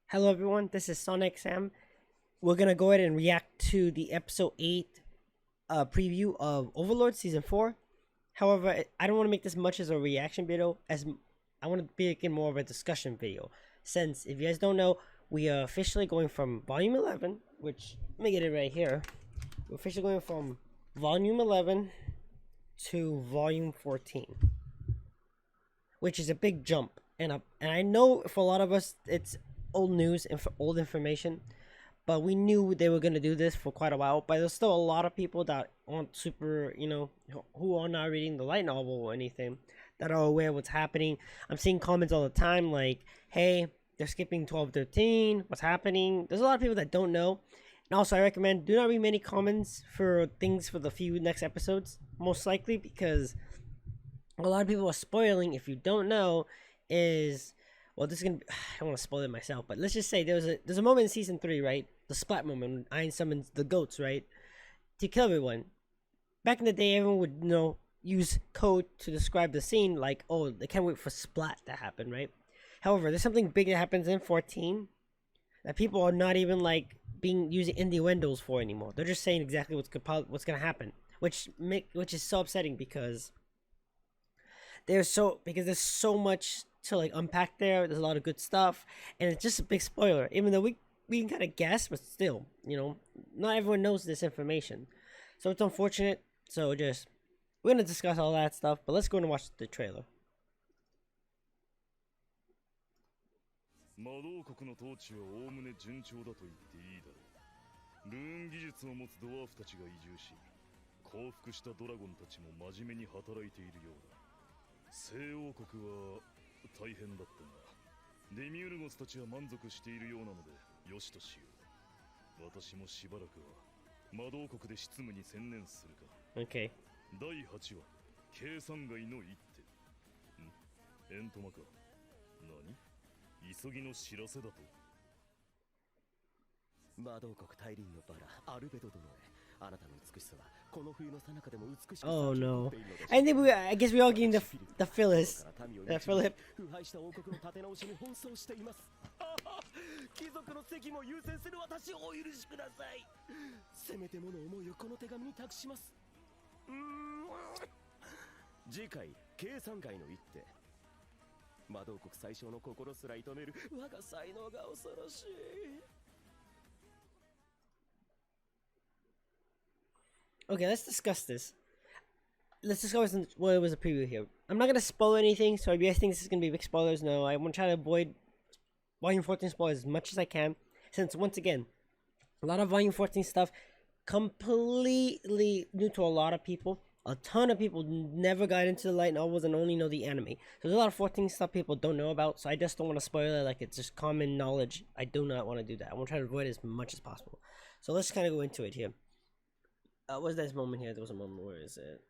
Hello everyone, this is Sonic Sam. We're gonna go ahead and react to the episode 8 preview of Overlord season 4. However, I don't want to make this much as a reaction video as I want to make it more of a discussion video. Since, if you guys don't know, we are officially going from volume 11, which, let me get it right here. We're officially going from volume 11 to volume 14, which is a big jump. And I know for a lot of us, it's old news and old information, but we knew they were gonna do this for quite a while. But there's still a lot of people that aren't super, who are not reading the light novel or anything, that are aware of what's happening. I'm seeing comments all the time like, "Hey, they're skipping 12-13. What's happening?" There's a lot of people that don't know. And also, I recommend do not read many comments for things for the few next episodes, most likely because a lot of people are spoiling. If you don't know, is well, this is gonna. I don't want to spoil it myself, but let's just say there's a moment in season 3, right? The splat moment when Iron summons the goats, right, to kill everyone. Back in the day, everyone would use code to describe the scene, like, oh, they can't wait for splat to happen, right? However, there's something big that happens in 14 that people are not even like being using innuendos for anymore. They're just saying exactly what's gonna happen, which is so upsetting because there's so much to like unpack there. There's a lot of good stuff, and it's just a big spoiler. Even though we can kind of guess, but still, not everyone knows this information, so it's unfortunate. So just we're gonna discuss all that stuff, but let's go and watch the trailer. 魔導国の統治はおおむね順調だと言っていいだろう。ルーン技術を持つドワーフたちが移住し、降伏したドラゴンたちも真面目に働いているようだ。西王国は大変だったが、デミウルゴスたちは満足しているようなのでよしとしよう。私もしばらくは魔導国で執務に専念するか。Okay. 第8話、計算外の一手。エントマか。何？急ぎの知らせだと。魔導国大輪のバラアルベド殿へ、あなたの美しさはこの冬の最中でも美しく。Oh no! I guess we all getting the Phyllis. Philip. 腐敗した王国の立て直しに奔走しています。貴族の席も優先する私をお許しください。せめてもの思いをこの手紙に託します。次回計算外の一手。魔導国最小の心すら射止める我が才能が恐ろしい。Okay, let's discuss this. Let's discuss what it was a preview here. I'm not gonna spoil anything, so if you guys think this is gonna be big spoilers, no. I want to try to avoid Volume 14 spoilers as much as I can, since once again, a lot of Volume 14 stuff completely new to a lot of people. A ton of people never got into the light novels and only know the anime. So there's a lot of 14 stuff people don't know about, so I just don't want to spoil it like it's just common knowledge. I do not want to do that. I want to try to avoid it as much as possible. So let's kind of go into it here. What's this moment here? There was a moment. Where is it?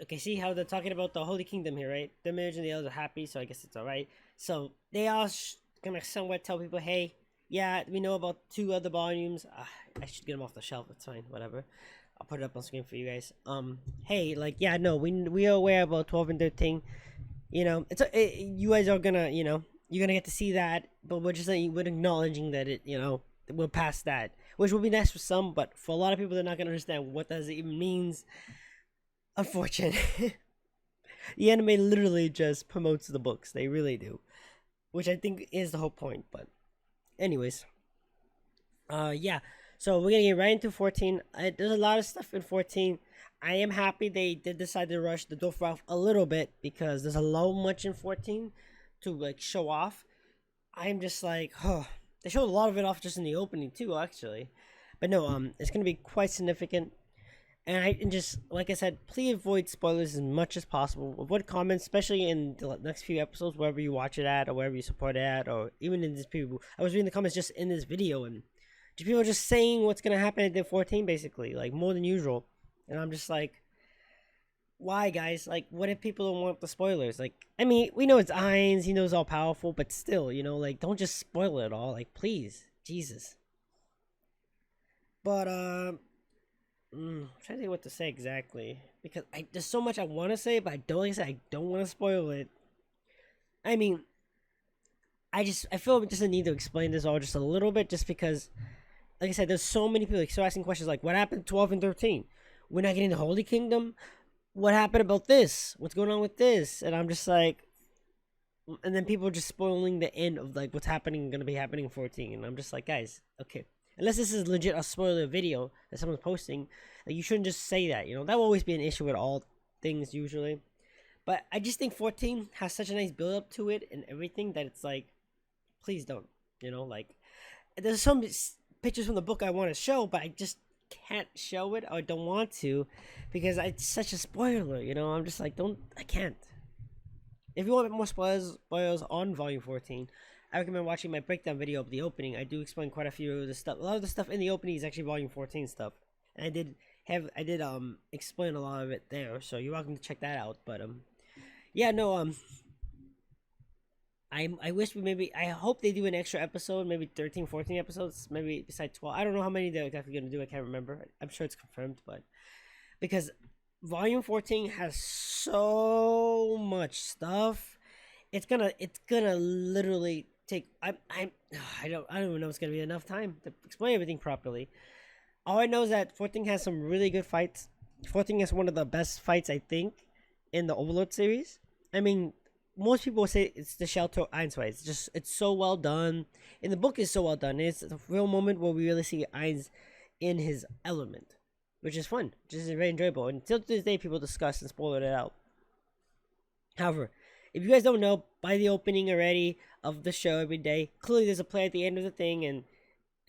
Okay, see how they're talking about the Holy Kingdom here, right? The Mage and the others are happy, so I guess it's alright. So they are gonna somewhat tell people, hey, yeah, we know about 2 other volumes. I should get them off the shelf. It's fine, whatever. I'll put it up on screen for you guys. Hey, like, yeah, no, we are aware about 12 and 13. You guys are gonna, you're gonna get to see that, but we're just we're acknowledging that we're past that, which will be nice for some, but for a lot of people, they're not gonna understand what that even means. Unfortunate. The anime literally just promotes the books. They really do, which I think is the whole point. But anyways, yeah, so we're gonna get right into 14. There's a lot of stuff in 14. I am happy they did decide to rush the Dwarf Ralph a little bit because there's a lot much in 14 to like show off. I'm just like, they showed a lot of it off just in the opening too, actually. But no, it's gonna be quite significant. And just like I said, please avoid spoilers as much as possible. Avoid comments, especially in the next few episodes, wherever you watch it at, or wherever you support it at, or even in this preview. I was reading the comments just in this video, and people are just saying what's gonna happen at the 14, basically, like more than usual. And I'm just like, why, guys? Like, what if people don't want the spoilers? Like, I mean, we know it's Ainz, he knows all powerful, but still, like, don't just spoil it all. Like, please, Jesus. But I'm trying to think what to say exactly because there's so much I want to say, but I don't want to spoil it. I mean, I feel just a need to explain this all just a little bit, just because, like I said, there's so many people like so asking questions like, what happened to 12 and 13? We're not getting the Holy Kingdom. What happened about this? What's going on with this? And I'm just like, and then people are just spoiling the end of like what's happening, going to be happening in 14, and I'm just like, guys, okay, unless this is legit a spoiler video that someone's posting, like, you shouldn't just say that. That will always be an issue with all things usually. But I just think 14 has such a nice build up to it and everything that it's like, please don't. Like, there's some pictures from the book I want to show, but I just can't show it, or don't want to, because it's such a spoiler. I'm just like, I can't. If you want more spoilers on Volume 14, I recommend watching my breakdown video of the opening. I do explain quite a few of the stuff. A lot of the stuff in the opening is actually Volume 14 stuff, and I did explain a lot of it there. So you're welcome to check that out. But yeah, no, I wish I hope they do an extra episode, maybe 13, 14 episodes, maybe besides 12. I don't know how many they're exactly gonna do. I can't remember. I'm sure it's confirmed, but because Volume 14 has so much stuff, it's gonna literally take. I don't even know if it's gonna be enough time to explain everything properly. All I know is that 14 has some really good fights. 14 is one of the best fights, I think, in the Overlord series. I mean, most people say it's the Shelter Ainz fight. It's so well done. In the book, is so well done. It's a real moment where we really see Ainz in his element, which is fun, which is very enjoyable. And until to this day, people discuss and spoil it out. However, if you guys don't know, by the opening already of the show every day, clearly there's a play at the end of the thing, and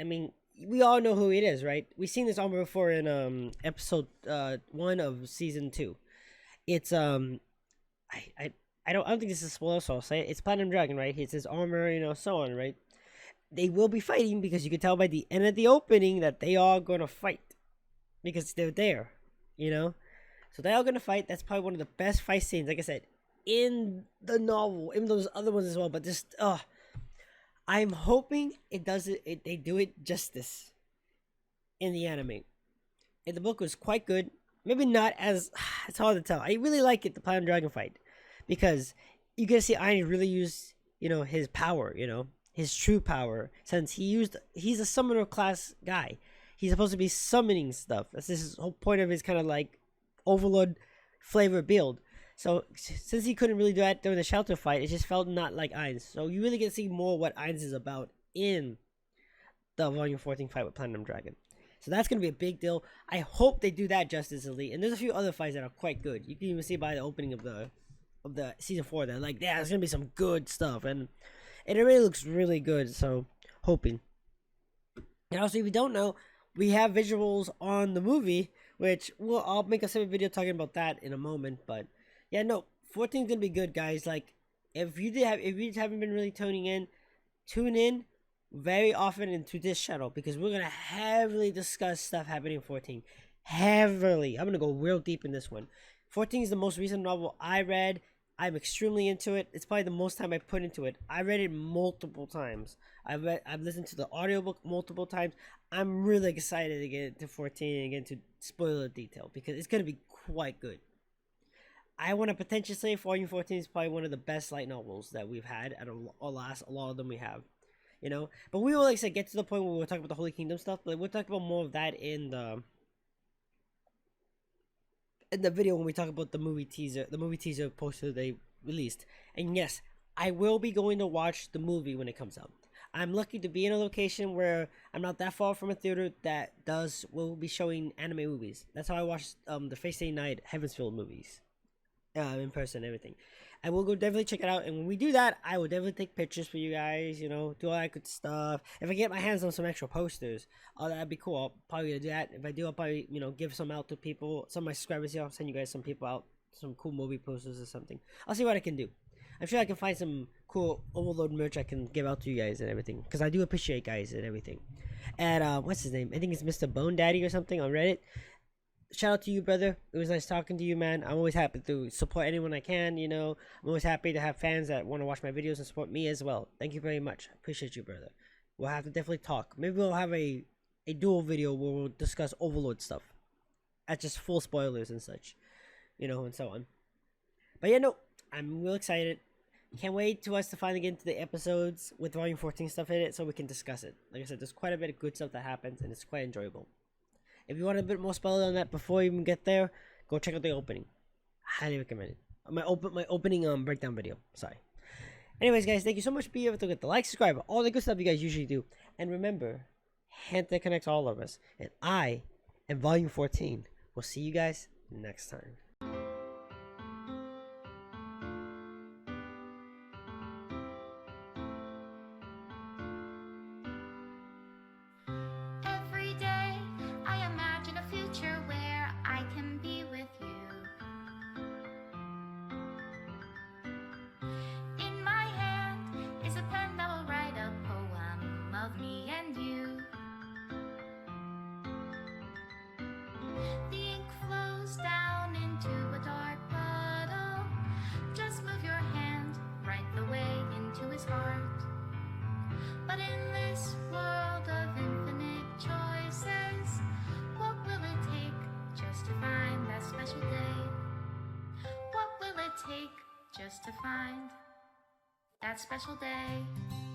I mean, we all know who it is, right? We've seen this armor before in episode 1 of season 2. It's I don't think this is a spoiler, so I'll say it. It's Platinum Dragon, right? It's his armor, so on, right? They will be fighting, because you can tell by the end of the opening that they are gonna fight, because they're there, So they are gonna fight. That's probably one of the best fight scenes, like I said, in the novel, even though there's other ones as well. But just, I'm hoping they do it justice in the anime. And the book was quite good. Maybe not as, it's hard to tell. I really like it, the Platinum Dragon fight, because you get to see Ainz really use, his power, his true power, since he's a summoner class guy. He's supposed to be summoning stuff. That's his whole point of his kind of like Overlord flavor build. So since he couldn't really do that during the Shelter fight, it just felt not like Ainz. So you really get to see more what Ainz is about in the Volume 14 fight with Platinum Dragon. So that's going to be a big deal. I hope they do that justice, Elite. And there's a few other fights that are quite good. You can even see by the opening of the season 4 that, like, yeah, there's going to be some good stuff. And it really looks really good. So hoping. And also, if you don't know, we have visuals on the movie, which I'll make a separate video talking about that in a moment. But yeah, no, 14 is gonna be good, guys. Like, if you haven't been really tuning in, tune in very often into this channel, because we're gonna heavily discuss stuff happening in 14. Heavily, I'm gonna go real deep in this one. 14 is the most recent novel I read. I'm extremely into it. It's probably the most time I put into it. I read it multiple times. I've listened to the audiobook multiple times. I'm really excited to get into 14 and get into spoiler detail, because it's going to be quite good. I want to potentially say Volume 14 is probably one of the best light novels that we've had at a lot of them we have. But we will, like I said, get to the point where we'll talk about the Holy Kingdom stuff, but we'll talk about more of that in the video when we talk about the movie teaser poster they released. And yes, I will be going to watch the movie when it comes out. I'm lucky to be in a location where I'm not that far from a theater that will be showing anime movies. That's how I watched the Face Day Night Heavensfield movies in person and everything. I will go definitely check it out, and when we do that, I will definitely take pictures for you guys, do all that good stuff. If I get my hands on some extra posters, that'd be cool. I'll probably do that. If I do, I'll probably, give some out to people, some of my subscribers here. I'll send you guys some people out, some cool movie posters or something. I'll see what I can do. I'm sure I can find some cool Overlord merch I can give out to you guys and everything, because I do appreciate guys and everything. And what's his name? I think it's Mr. Bone Daddy or something on Reddit. Shout out to you, brother. It was nice talking to you, man. I'm always happy to support anyone I can, I'm always happy to have fans that want to watch my videos and support me as well. Thank you very much. I appreciate you, brother. We'll have to definitely talk. Maybe we'll have a dual video where we'll discuss Overlord stuff. At just full spoilers and such. And so on. But yeah, no, I'm real excited. Can't wait to us to finally get into the episodes with Volume 14 stuff in it so we can discuss it. Like I said, there's quite a bit of good stuff that happens and it's quite enjoyable. If you want a bit more spoiler on that before you even get there, go check out the opening. Highly recommend it. My opening breakdown video. Sorry. Anyways, guys, thank you so much for being able to get the like, subscribe, all the good stuff you guys usually do. And remember, hand that connects all of us. And I, in Volume 14, will see you guys next time. Every day I imagine a future where I can be with you. In my hand is a pen that will write a poem of me and you. The ink flows down into a dark puddle. Just move your hand right the way into his heart. But in this world of infinite choices, what will it take just to find that special day? What will it take just to find that special day?